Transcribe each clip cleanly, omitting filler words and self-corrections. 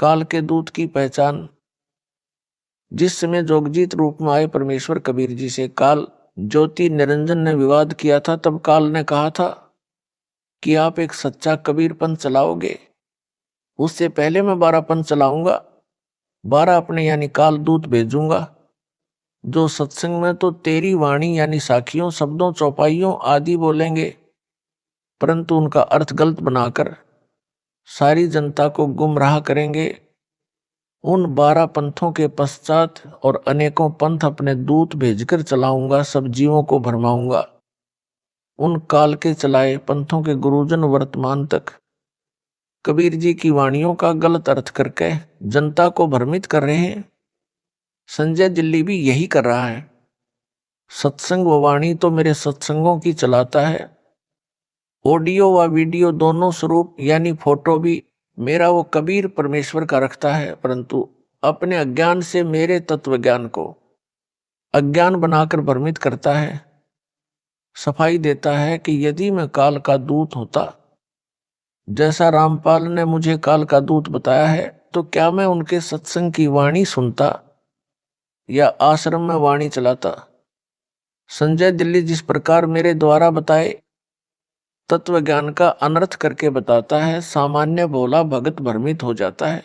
काल के दूत की पहचान। जिस समय जोगजीत रूप में आए परमेश्वर कबीर जी से काल ज्योति निरंजन ने विवाद किया था, तब काल ने कहा था कि आप एक सच्चा कबीर पंथ चलाओगे, उससे पहले मैं 12 पंथ चलाऊंगा, 12 अपने यानी काल दूत भेजूंगा, जो सत्संग में तो तेरी वाणी यानी साखियों शब्दों चौपाइयों आदि बोलेंगे, परंतु उनका अर्थ गलत बनाकर सारी जनता को गुमराह करेंगे। उन 12 पंथों के पश्चात और अनेकों पंथ अपने दूत भेजकर चलाऊंगा, सब जीवों को भरमाऊंगा। उन काल के चलाए पंथों के गुरुजन वर्तमान तक कबीर जी की वाणियों का गलत अर्थ करके जनता को भ्रमित कर रहे हैं। संजय दिल्ली भी यही कर रहा है। सत्संग व वाणी तो मेरे सत्संगों की चलाता है, ऑडियो व वीडियो दोनों स्वरूप यानी फोटो भी मेरा वो कबीर परमेश्वर का रखता है, परंतु अपने अज्ञान से मेरे तत्व ज्ञान को अज्ञान बनाकर भ्रमित करता है। सफाई देता है कि यदि मैं काल का दूत होता, जैसा रामपाल ने मुझे काल का दूत बताया है, तो क्या मैं उनके सत्संग की वाणी सुनता या आश्रम में वाणी चलाता। संजय दिल्ली जिस प्रकार मेरे द्वारा बताए तत्व ज्ञान का अनर्थ करके बताता है, सामान्य भोला भगत भ्रमित हो जाता है।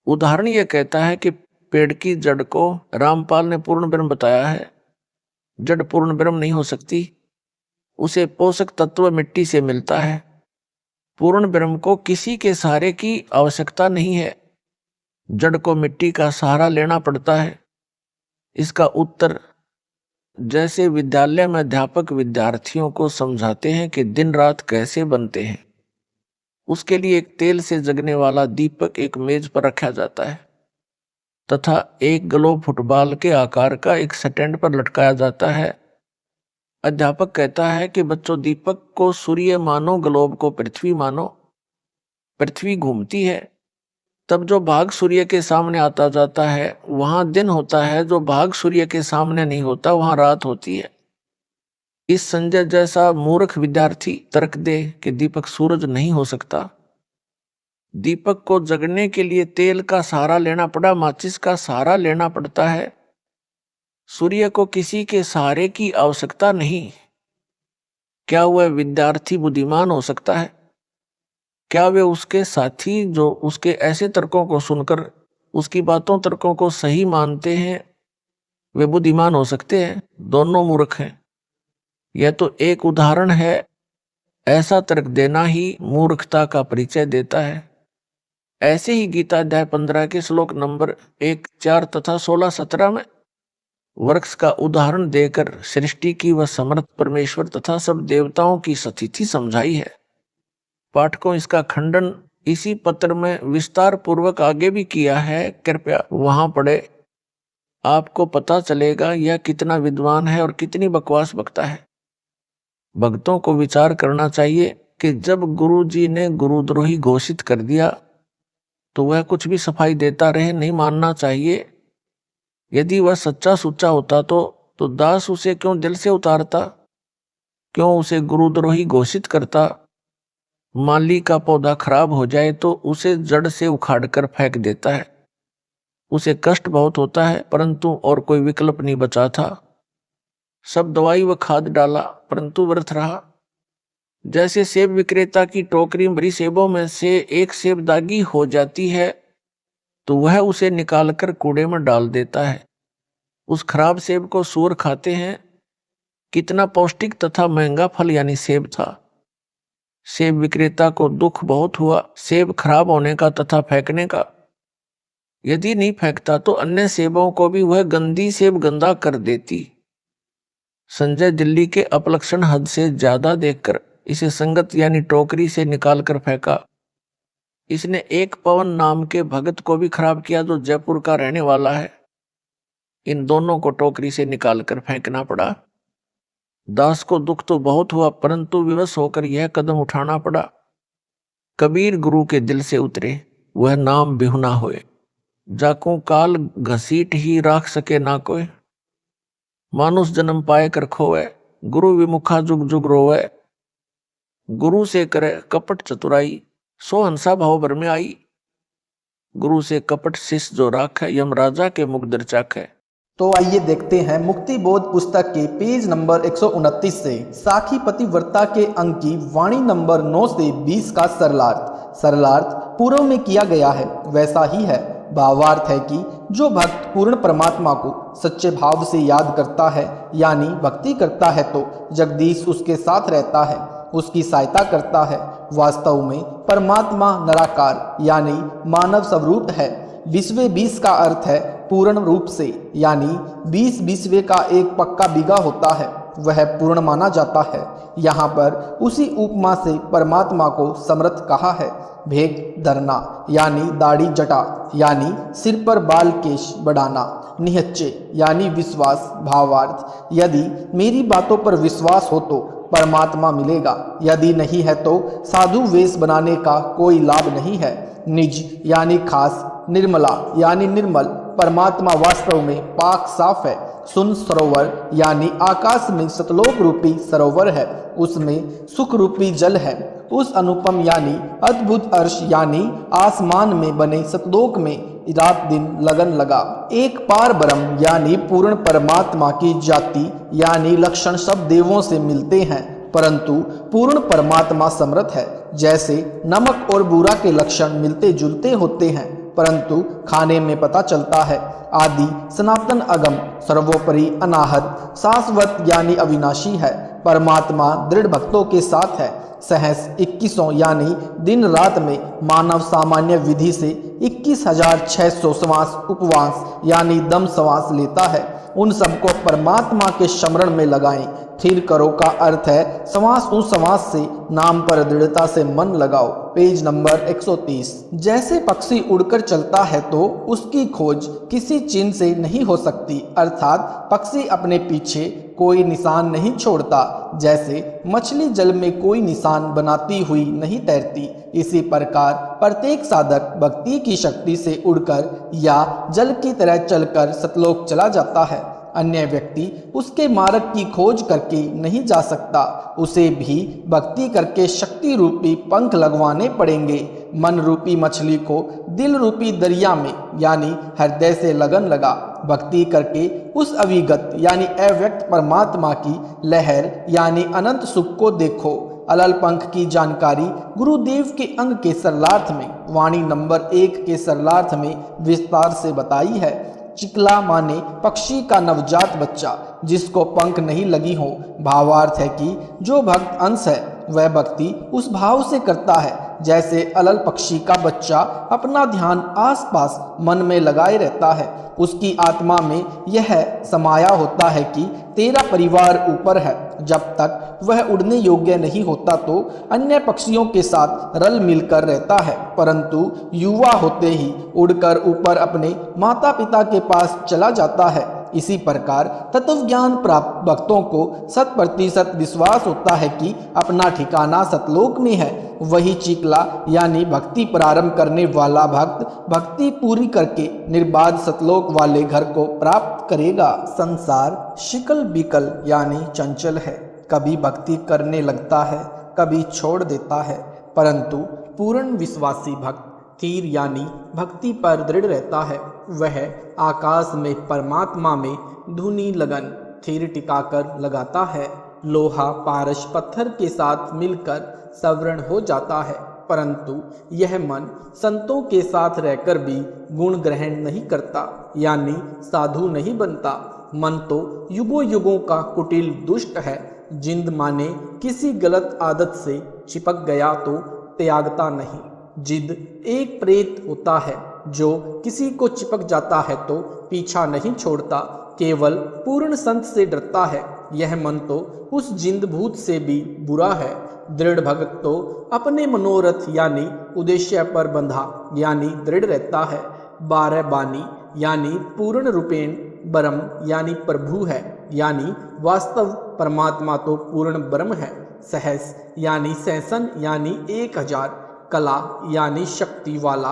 उदाहरण यह कहता है कि पेड़ की जड़ को रामपाल ने पूर्ण ब्रह्म बताया है। जड़ पूर्ण ब्रह्म नहीं हो सकती, उसे पोषक तत्व मिट्टी से मिलता है। पूर्ण ब्रह्म को किसी के सहारे की आवश्यकता नहीं है, जड़ को मिट्टी का सहारा लेना पड़ता है। इसका उत्तर जैसे विद्यालय में अध्यापक विद्यार्थियों को समझाते हैं कि दिन रात कैसे बनते हैं, उसके लिए एक तेल से जगने वाला दीपक एक मेज पर रखा जाता है तथा एक ग्लोब फुटबॉल के आकार का एक स्टैंड पर लटकाया जाता है। अध्यापक कहता है कि बच्चों, दीपक को सूर्य मानो, ग्लोब को पृथ्वी मानो। पृथ्वी घूमती है, तब जो भाग सूर्य के सामने आता जाता है वहां दिन होता है, जो भाग सूर्य के सामने नहीं होता वहां रात होती है। इस संजय जैसा मूर्ख विद्यार्थी तर्क दे कि दीपक सूरज नहीं हो सकता। दीपक को जगने के लिए तेल का सहारा लेना पड़ा, माचिस का सहारा लेना पड़ता है। सूर्य को किसी के सहारे की आवश्यकता नहीं। क्या वह विद्यार्थी बुद्धिमान हो सकता है? क्या वे उसके साथी जो उसके ऐसे तर्कों को सुनकर उसकी बातों तर्कों को सही मानते हैं, वे बुद्धिमान हो सकते हैं? दोनों मूर्ख हैं। यह तो एक उदाहरण है। ऐसा तर्क देना ही मूर्खता का परिचय देता है। ऐसे ही गीता अध्याय 15 के श्लोक नंबर 1, 4 तथा 16, 17 में वृक्ष का उदाहरण देकर सृष्टि की वह समर्थ परमेश्वर तथा सब देवताओं की स्थिति समझाई है। पाठकों, इसका खंडन इसी पत्र में विस्तार पूर्वक आगे भी किया है, कृपया वहां पढ़े। आपको पता चलेगा यह कितना विद्वान है और कितनी बकवास बकता है। भक्तों को विचार करना चाहिए कि जब गुरु जी ने गुरुद्रोही घोषित कर दिया तो वह कुछ भी सफाई देता रहे, नहीं मानना चाहिए। यदि वह सच्चा सुच्चा होता तो दास उसे क्यों दिल से उतारता, क्यों उसे गुरुद्रोही घोषित करता। माली का पौधा खराब हो जाए तो उसे जड़ से उखाड़कर फेंक देता है। उसे कष्ट बहुत होता है, परंतु और कोई विकल्प नहीं बचा था। सब दवाई व खाद डाला, परंतु व्यर्थ रहा। जैसे सेब विक्रेता की टोकरी भरी सेबों में से एक सेब दागी हो जाती है तो वह उसे निकालकर कूड़े में डाल देता है। उस खराब सेब को सूअर खाते हैं। कितना पौष्टिक तथा महंगा फल यानी सेब था। सेब विक्रेता को दुख बहुत हुआ सेब खराब होने का तथा फेंकने का। यदि नहीं फेंकता तो अन्य सेबों को भी वह गंदी सेब गंदा कर देती। संजय दिल्ली के अपलक्षण हद से ज्यादा देखकर इसे संगत यानी टोकरी से निकालकर फेंका। इसने एक पवन नाम के भगत को भी खराब किया जो जयपुर का रहने वाला है। इन दोनों को टोकरी से निकालकर फेंकना पड़ा। दास को दुख तो बहुत हुआ, परंतु विवश होकर यह कदम उठाना पड़ा। कबीर गुरु के दिल से उतरे, वह नाम बिहुना होए। जाको काल घसीट ही राख सके ना कोई। मानुष जन्म पाए कर खोए, गुरु विमुखा जुग जुग रोवे। गुरु से करे कपट चतुराई, सो हंसा भाव भर में आई। गुरु से कपट शिष्य जो राख है, यमराजा के मुख दर्चाक है। तो आइए देखते हैं मुक्ति बोध पुस्तक के पेज नंबर 129 से साखी पतिव्रता के अंक की वाणी नंबर 9 से 20 का सरलार्थ। सरलार्थ पूर्व में किया गया है वैसा ही है। भावार्थ है कि जो भक्त पूर्ण परमात्मा को सच्चे भाव से याद करता है यानी भक्ति करता है तो जगदीश उसके साथ रहता है, उसकी सहायता करता है। वास्तव में परमात्मा निराकार यानी मानव स्वरूप है। 20वें का अर्थ है पूर्ण रूप से, यानी 20वें का एक पक्का बीघा होता है, वह पूर्ण माना जाता है। यहाँ पर उसी उपमा से परमात्मा को समर्थ कहा है। भेद धरना यानी दाढ़ी जटा यानी सिर पर बाल केश बढ़ाना। निहच्चे यानी विश्वास। भावार्थ यदि मेरी बातों पर विश्वास हो तो परमात्मा मिलेगा, यदि नहीं है तो साधु वेश बनाने का कोई लाभ नहीं है। निज यानी खास। निर्मला यानी निर्मल। परमात्मा वास्तव में पाक साफ है। सुन सरोवर यानी आकाश में सतलोक रूपी सरोवर है, उसमें सुख रूपी जल है। उस अनुपम यानी अद्भुत अर्श यानी आसमान में बने सतलोक में रात दिन लगन लगा। एक पार ब्रह्म यानी पूर्ण परमात्मा की जाति यानी लक्षण सब देवों से मिलते हैं, परंतु पूर्ण परमात्मा समर्थ है। जैसे नमक और बूरा के लक्षण मिलते जुलते होते हैं परंतु खाने में पता चलता है। आदि सनातन अगम सर्वोपरि अनाहत शाश्वत यानी अविनाशी है। परमात्मा दृढ़ भक्तों के साथ है। सहस 21 यानी दिन रात में मानव सामान्य विधि से 21,600 श्वास उपवास यानी दम श्वास लेता है। उन सबको परमात्मा के स्मरण में लगाएं। स्थिर करो का अर्थ है श्वास उस श्वास से नाम पर दृढ़ता से मन लगाओ। Page number 130। जैसे पक्षी उड़कर चलता है तो उसकी खोज किसी चिन्ह से नहीं हो सकती, अर्थात पक्षी अपने पीछे कोई निशान नहीं छोड़ता। जैसे मछली जल में कोई निशान बनाती हुई नहीं तैरती, इसी प्रकार प्रत्येक साधक भक्ति की शक्ति से उड़कर या जल की तरह चलकर सतलोक चला जाता है। अन्य व्यक्ति उसके मार्ग की खोज करके नहीं जा सकता, उसे भी भक्ति करके शक्ति रूपी पंख लगवाने पड़ेंगे। मन रूपी मछली को दिल रूपी दरिया में यानी हृदय से लगन लगा। भक्ति करके उस अविगत यानी अव्यक्त परमात्मा की लहर यानी अनंत सुख को देखो। अलल पंख की जानकारी गुरुदेव के अंग के सरलार्थ में वाणी नंबर 1 के सरलार्थ में विस्तार से बताई है। चिकला माने पक्षी का नवजात बच्चा जिसको पंख नहीं लगी हो। भावार्थ है कि जो भक्त अंश है वह भक्ति उस भाव से करता है जैसे अलल पक्षी का बच्चा अपना ध्यान आसपास मन में लगाए रहता है। उसकी आत्मा में यह समाया होता है कि तेरा परिवार ऊपर है। जब तक वह उड़ने योग्य नहीं होता तो अन्य पक्षियों के साथ रल मिलकर रहता है, परंतु युवा होते ही उड़कर ऊपर अपने माता पिता के पास चला जाता है। इसी प्रकार तत्व ज्ञान प्राप्त भक्तों को 100% विश्वास होता है कि अपना ठिकाना सतलोक में है। वही चिकला यानी भक्ति प्रारंभ करने वाला भक्त भक्ति पूरी करके निर्बाध सतलोक वाले घर को प्राप्त करेगा। संसार शिकल बिकल यानी चंचल है, कभी भक्ति करने लगता है कभी छोड़ देता है, परंतु पूर्ण विश्वासी भक्त स्थिर यानी भक्ति पर दृढ़ रहता है। वह आकाश में परमात्मा में धुनी लगन स्थिर टिकाकर लगाता है। लोहा पारस पत्थर के साथ मिलकर सवर्ण हो जाता है, परंतु यह मन संतों के साथ रहकर भी गुण ग्रहण नहीं करता यानी साधु नहीं बनता। मन तो युगों युगों का कुटिल दुष्ट है। जिंद माने किसी गलत आदत से चिपक गया तो त्यागता नहीं। जिद एक प्रेत होता है जो किसी को चिपक जाता है तो पीछा नहीं छोड़ता, केवल पूर्ण संत से डरता है। यह मन तो उस जिंद भूत से भी बुरा है। दृढ़ भक्त तो अपने मनोरथ यानी उद्देश्य पर बंधा यानी दृढ़ रहता है। 12 बानी यानी पूर्ण रूपेण ब्रह्म यानी प्रभु है, यानी वास्तव परमात्मा तो पूर्ण ब्रह्म है। सहस यानी सहसन यानी 1000। कला यानी शक्ति वाला।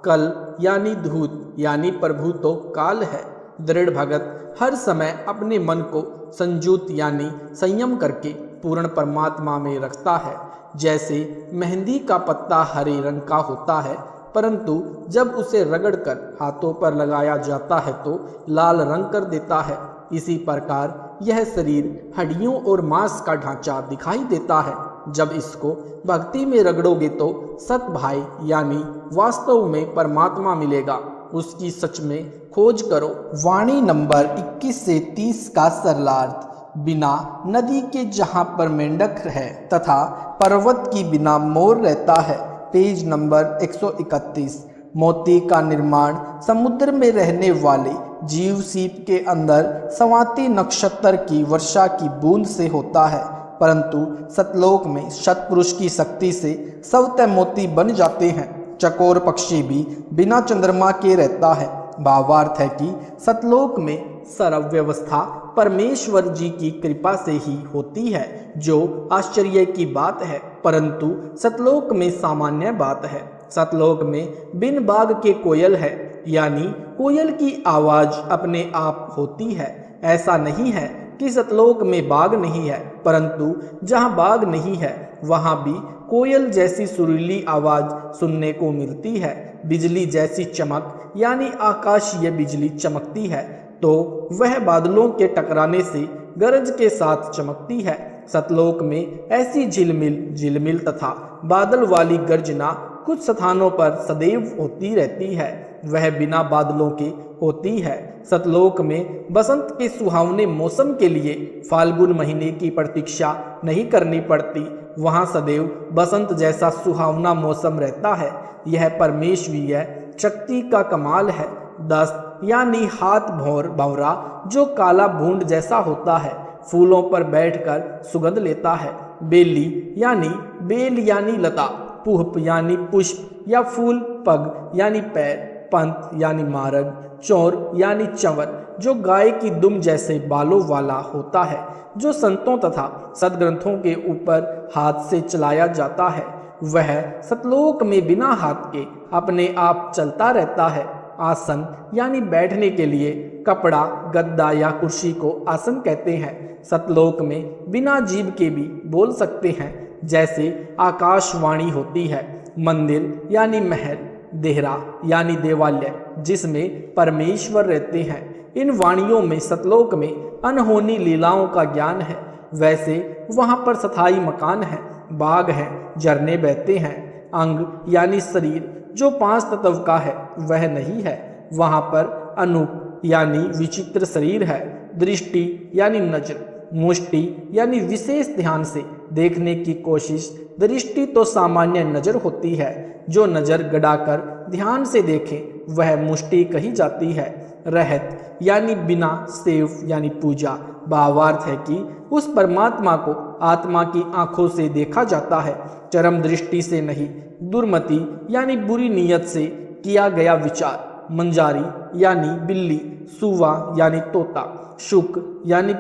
कल यानी धूत यानी प्रभु तो काल है। दृढ़ भगत हर समय अपने मन को संयुत यानी संयम करके पूर्ण परमात्मा में रखता है। जैसे मेहंदी का पत्ता हरे रंग का होता है परंतु जब उसे रगड़कर हाथों पर लगाया जाता है तो लाल रंग कर देता है। इसी प्रकार यह शरीर हड्डियों और मांस का ढांचा दिखाई देता है। जब इसको भक्ति में रगड़ोगे तो सत भाई यानी वास्तव में परमात्मा मिलेगा, उसकी सच में खोज करो। वाणी नंबर 21 से 30 का सरलार्थ। बिना नदी के जहाँ पर मेंढक है तथा पर्वत की बिना मोर रहता है। Page number 131। मोती का निर्माण समुद्र में रहने वाले जीव सीप के अंदर स्वाति नक्षत्र की वर्षा की बूंद से होता है, परंतु सतलोक में सतपुरुष की शक्ति से स्वतः मोती बन जाते हैं। चकोर पक्षी भी बिना चंद्रमा के रहता है। भावार्थ है कि सतलोक में सर्व व्यवस्था परमेश्वर जी की कृपा से ही होती है, जो आश्चर्य की बात है, परंतु सतलोक में सामान्य बात है। सतलोक में बिन बाग के कोयल है, यानी कोयल की आवाज अपने आप होती है। ऐसा नहीं है कि सतलोक में बाग नहीं है, परंतु जहाँ बाग नहीं है वहाँ भी कोयल जैसी सुरीली आवाज सुनने को मिलती है। बिजली जैसी चमक यानी आकाशीय बिजली चमकती है तो वह बादलों के टकराने से गरज के साथ चमकती है। सतलोक में ऐसी झिलमिल तथा बादल वाली गर्जना कुछ स्थानों पर सदैव होती रहती है, वह बिना बादलों के होती है। सतलोक में बसंत के सुहावने मौसम के लिए फाल्गुन महीने की प्रतीक्षा नहीं करनी पड़ती, वहाँ सदैव बसंत जैसा सुहावना मौसम रहता है। यह परमेश्वरीय शक्ति का कमाल है। दस्त यानी हाथ भौरा जो काला भूंड जैसा होता है, फूलों पर बैठकर सुगंध लेता है। बेली यानी बेल यानी लता, पुष्प यानी पुष्प या फूल, पग यानी पैर, पंत यानी मार्ग, चौर यानी चंवर जो गाय की दुम जैसे बालों वाला होता है, जो संतों तथा सदग्रंथों के ऊपर हाथ से चलाया जाता है, वह सतलोक में बिना हाथ के अपने आप चलता रहता है। आसन यानी बैठने के लिए कपड़ा, गद्दा या कुर्सी को आसन कहते हैं। सतलोक में बिना जीभ के भी बोल सकते हैं, जैसे आकाशवाणी होती है। मंदिर यानी महल, देहरा यानी देवालय जिसमें परमेश्वर रहते हैं। इन वाणियों में सतलोक में अनहोनी लीलाओं का ज्ञान है। वैसे वहाँ पर स्थायी मकान है, बाग है, झरने बहते हैं। अंग यानी शरीर जो 5 तत्व का है वह नहीं है, वहाँ पर अनूप यानी विचित्र शरीर है। दृष्टि यानी नजर, मुष्टि यानी विशेष ध्यान से देखने की कोशिश। दृष्टि तो सामान्य नजर होती है, जो नजर गड़ाकर ध्यान से देखे वह मुष्टि कही जाती है। रहत यानी बिना, सेव यानी पूजा। भावार्थ है कि उस परमात्मा को आत्मा की आंखों से देखा जाता है, चरम दृष्टि से नहीं। दुर्मति यानी बुरी नीयत से किया गया विचार। मंजारी यानी बिल्ली, सुवा यानी तोता, शुक यानी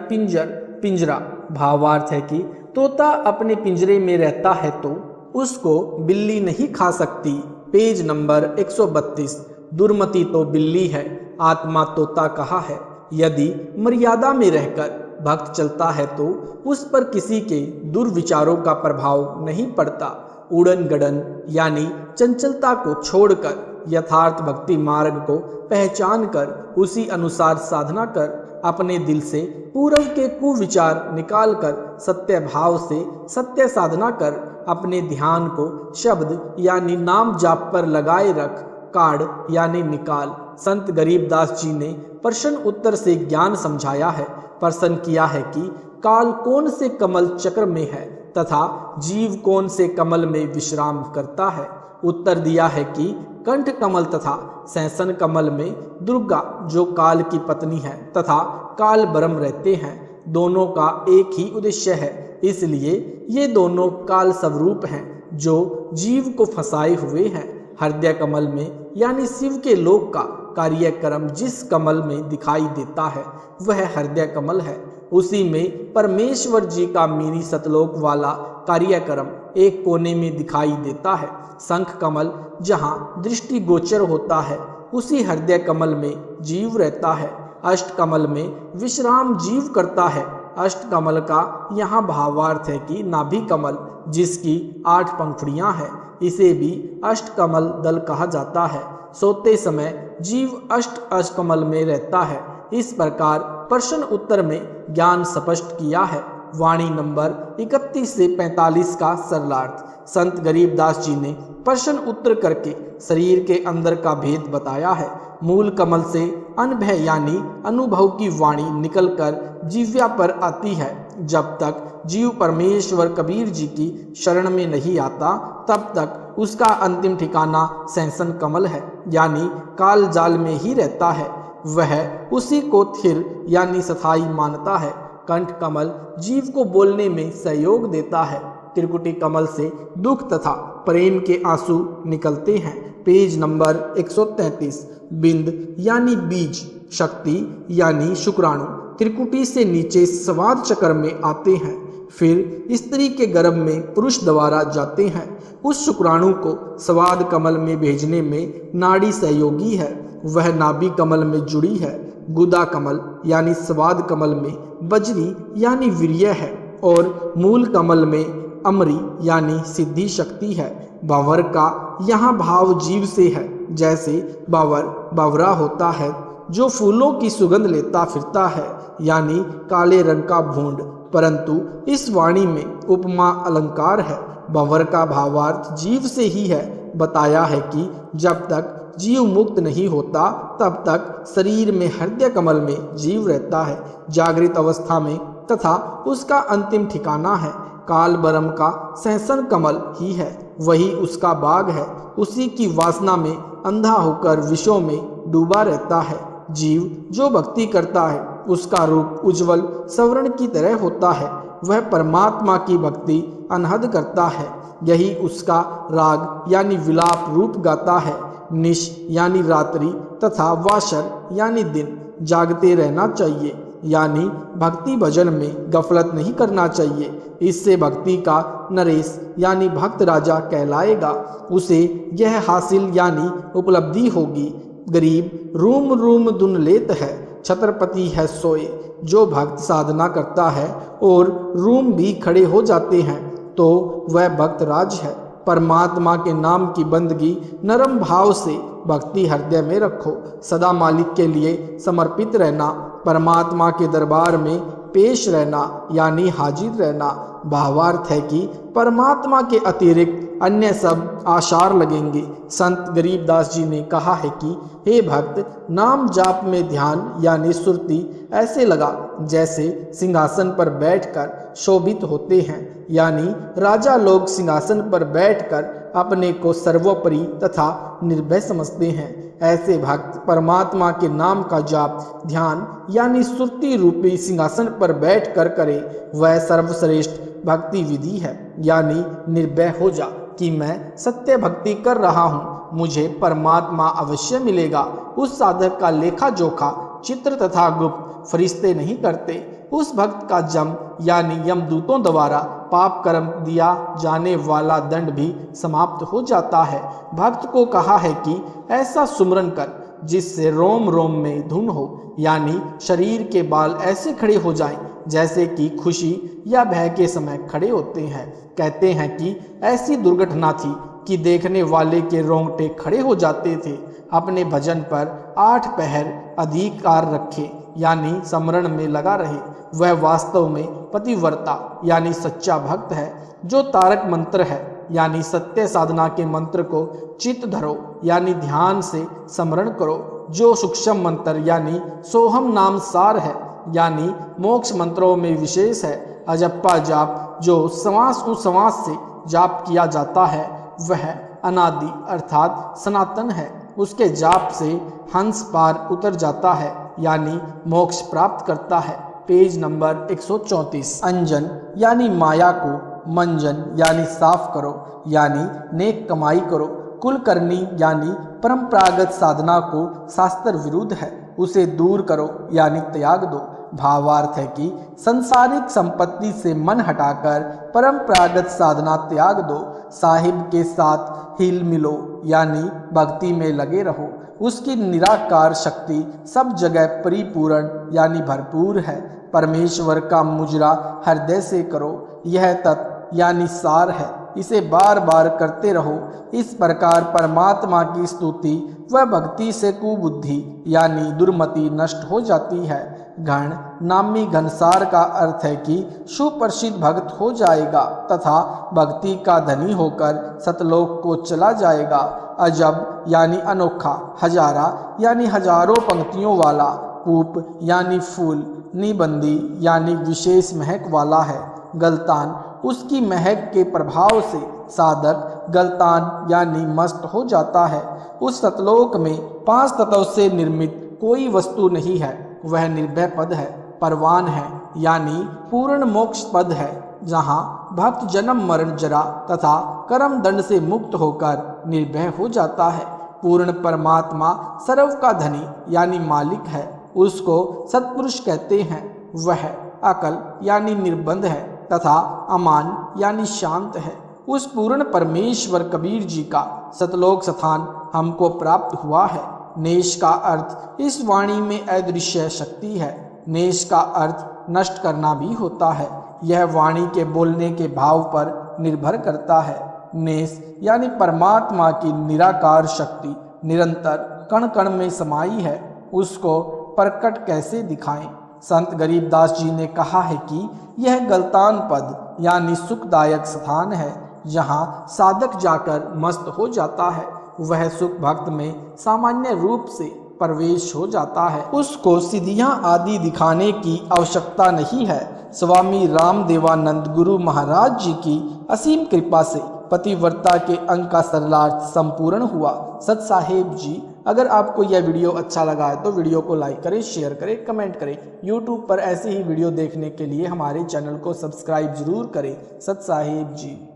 पिंजरा। भावार्थ है कि तोता अपने पिंजरे में रहता है तो उसको बिल्ली नहीं खा सकती। Page number 132। दुर्मति तो बिल्ली है, आत्मा तोता कहा है। यदि मर्यादा में रहकर भक्त चलता है तो उस पर किसी के दुर्विचारों का प्रभाव नहीं पड़ता। उड़न गड़न यानी चंचलता को छोड़कर यथार्थ भक्ति मार्ग को पहचान कर उसी अनुसार साधना कर अपने दिल से पूर्व के कुविचार निकाल कर सत्य भाव से सत्य साधना कर अपने ध्यान को शब्द यानी नाम जाप पर लगाए रख। काढ़ यानी निकाल। संत गरीबदास जी ने प्रश्न उत्तर से ज्ञान समझाया है। प्रश्न किया है कि काल कौन से कमल चक्र में है तथा जीव कौन से कमल में विश्राम करता है। उत्तर दिया है कि कंठ कमल तथा सहसन कमल में दुर्गा जो काल की पत्नी है तथा काल ब्रह्म रहते हैं। दोनों का एक ही उद्देश्य है, इसलिए ये दोनों काल स्वरूप हैं जो जीव को फंसाए हुए हैं। हृदय कमल में यानी शिव के लोक का कार्यक्रम जिस कमल में दिखाई देता है वह हृदय कमल है। उसी में परमेश्वर जी का मिनी सतलोक वाला कार्यक्रम एक कोने में दिखाई देता है। शंख कमल जहाँ दृष्टि गोचर होता है उसी हृदय कमल में जीव रहता है। अष्ट कमल में विश्राम जीव करता है। अष्टकमल का यहाँ भावार्थ है कि नाभि कमल जिसकी 8 पंखुड़ियाँ हैं, इसे भी अष्टकमल दल कहा जाता है। सोते समय जीव अष्टकमल में रहता है। इस प्रकार प्रश्न उत्तर में ज्ञान स्पष्ट किया है। वाणी नंबर 31 से 45 का सरलार्थ। संत गरीबदास जी ने प्रश्न उत्तर करके शरीर के अंदर का भेद बताया है। मूल कमल से अनभय यानी अनुभव की वाणी निकलकर जिह्वा पर आती है। जब तक जीव परमेश्वर कबीर जी की शरण में नहीं आता, तब तक उसका अंतिम ठिकाना सैंसन कमल है, यानी काल जाल में ही रहता है। वह उसी को थिर यानी स्थायी मानता है। कंठ कमल जीव को बोलने में सहयोग देता है। त्रिकुटी कमल से दुख तथा प्रेम के आंसू निकलते हैं। Page number 133। बिंद यानी बीज, शक्ति यानी शुक्राणु त्रिकुटी से नीचे स्वाद चक्र में आते हैं, फिर स्त्री के गर्भ में पुरुष द्वारा जाते हैं। उस शुक्राणु को स्वाद कमल में भेजने में नाड़ी सहयोगी है, वह नाभि कमल में जुड़ी है। गुदा कमल यानी स्वाद कमल में बजरी यानी वीर्य है, और मूल कमल में अमरी यानी सिद्धि शक्ति है। बावर का यहाँ भाव जीव से है, जैसे बावर बावरा होता है जो फूलों की सुगंध लेता फिरता है, यानी काले रंग का भूंड, परंतु इस वाणी में उपमा अलंकार है। बावर का भावार्थ जीव से ही है। बताया है कि जब तक जीव मुक्त नहीं होता, तब तक शरीर में हृदय कमल में जीव रहता है, जागृत अवस्था में, तथा उसका अंतिम ठिकाना है काल ब्रह्म का सैंसन कमल ही है, वही उसका बाग है। उसी की वासना में अंधा होकर विषयों में डूबा रहता है। जीव जो भक्ति करता है, उसका रूप उज्जवल स्वर्ण की तरह होता है। वह परमात्मा की भक्ति अनहद करता है, यही उसका राग यानी विलाप रूप गाता है। निश यानी रात्रि तथा वाशर यानी दिन जागते रहना चाहिए, यानी भक्ति भजन में गफलत नहीं करना चाहिए। इससे भक्ति का नरेश यानी भक्त राजा कहलाएगा। उसे यह हासिल यानी उपलब्धि होगी। गरीब रूम रूम दुन लेत है, छत्रपति है सोए। जो भक्त साधना करता है और रूम भी खड़े हो जाते हैं, तो वह भक्त राज है। परमात्मा के नाम की बंदगी नरम भाव से भक्ति हृदय में रखो। सदा मालिक के लिए समर्पित रहना, परमात्मा के दरबार में पेश रहना यानी हाजिर रहना। भावार्थ है कि परमात्मा के अतिरिक्त अन्य सब आशार लगेंगे। संत गरीबदास जी ने कहा है कि हे भक्त, नाम जाप में ध्यान यानी सुरती ऐसे लगा जैसे सिंहासन पर बैठकर शोभित होते हैं, यानी राजा लोग सिंहासन पर बैठकर अपने को सर्वोपरि तथा निर्भय समझते हैं। ऐसे भक्त परमात्मा के नाम का जाप ध्यान यानी सुरती रूपी सिंहासन पर बैठकर करे, वह सर्वश्रेष्ठ भक्ति विधि है। यानी निर्भय हो जा कि मैं सत्य भक्ति कर रहा हूँ, मुझे परमात्मा अवश्य मिलेगा। उस साधक का लेखा जोखा चित्र तथा गुप्त फरिश्ते नहीं करते। उस भक्त का जम यानी यमदूतों द्वारा पाप कर्म दिया जाने वाला दंड भी समाप्त हो जाता है। भक्त को कहा है कि ऐसा सुमरन कर जिससे रोम रोम में धुन हो, यानी शरीर के बाल ऐसे खड़े हो जाएं जैसे कि खुशी या भय के समय खड़े होते हैं। कहते हैं कि ऐसी दुर्घटना थी कि देखने वाले के रोंगटे खड़े हो जाते थे। अपने भजन पर 8 पहर अधिकार रखे यानी समरण में लगा रहे, वह वास्तव में पतिव्रता यानी सच्चा भक्त है। जो तारक मंत्र है यानी सत्य साधना के मंत्र को चित्त धरो यानी ध्यान से स्मरण करो। जो सूक्ष्म मंत्र यानी सोहम नाम सार है यानी मोक्ष मंत्रों में विशेष है। अजप्पा जाप जो समास उस से जाप किया जाता है, वह अनादि अर्थात सनातन है। उसके जाप से हंस पार उतर जाता है यानी मोक्ष प्राप्त करता है। Page number 134। अंजन यानी माया को मंजन यानी साफ करो, यानी नेक कमाई करो। कुलकर्णी यानी परंपरागत साधना को शास्त्र विरुद्ध है, उसे दूर करो यानी त्याग दो। भावार्थ है कि संसारिक संपत्ति से मन हटाकर परंपरागत साधना त्याग दो। साहिब के साथ हिल मिलो यानी भक्ति में लगे रहो। उसकी निराकार शक्ति सब जगह परिपूर्ण यानी भरपूर है। परमेश्वर का मुजरा हृदय से करो, यह तत्व यानी सार है, इसे बार बार करते रहो। इस प्रकार परमात्मा की स्तुति व भक्ति से कुबुद्धि यानी दुर्मति नष्ट हो जाती है। घन नामी घनसार का अर्थ है कि सुप्रसिद्ध भक्त हो जाएगा तथा भक्ति का धनी होकर सतलोक को चला जाएगा। अजब यानी अनोखा, हजारा यानी हजारों पंक्तियों वाला, कूप यानी फूल, निबंदी यानी विशेष महक वाला है। गलतान उसकी महक के प्रभाव से साधक गलतान यानी मस्त हो जाता है। उस सतलोक में 5 तत्वों से निर्मित कोई वस्तु नहीं है, वह निर्भय पद है, परवान है यानी पूर्ण मोक्ष पद है, जहाँ भक्त जन्म मरण जरा तथा कर्म दंड से मुक्त होकर निर्भय हो जाता है। पूर्ण परमात्मा सर्व का धनी यानी मालिक है, उसको सत्पुरुष कहते हैं। वह अकल यानी निर्बंध है तथा अमान यानी शांत है। उस पूर्ण परमेश्वर कबीर जी का सतलोक स्थान हमको प्राप्त हुआ है। नेश का अर्थ इस वाणी में अदृश्य शक्ति है। नेश का अर्थ नष्ट करना भी होता है। यह वाणी के बोलने के भाव पर निर्भर करता है। नेश यानी परमात्मा की निराकार शक्ति निरंतर कण कण में समाई है, उसको प्रकट कैसे दिखाएं। संत गरीबदास जी ने कहा है कि यह गलतान पद यानी सुखदायक स्थान है, जहाँ साधक जाकर मस्त हो जाता है। वह सुख भक्त में सामान्य रूप से प्रवेश हो जाता है, उसको सिद्धियां आदि दिखाने की आवश्यकता नहीं है। स्वामी रामदेवानंद गुरु महाराज जी की असीम कृपा से पतिव्रता के अंक का सरलार्थ संपूर्ण हुआ। सत साहेब जी, अगर आपको यह वीडियो अच्छा लगा है तो वीडियो को लाइक करें, शेयर करें, कमेंट करें। YouTube पर ऐसे ही वीडियो देखने के लिए हमारे चैनल को सब्सक्राइब जरूर करें। सत साहेब जी।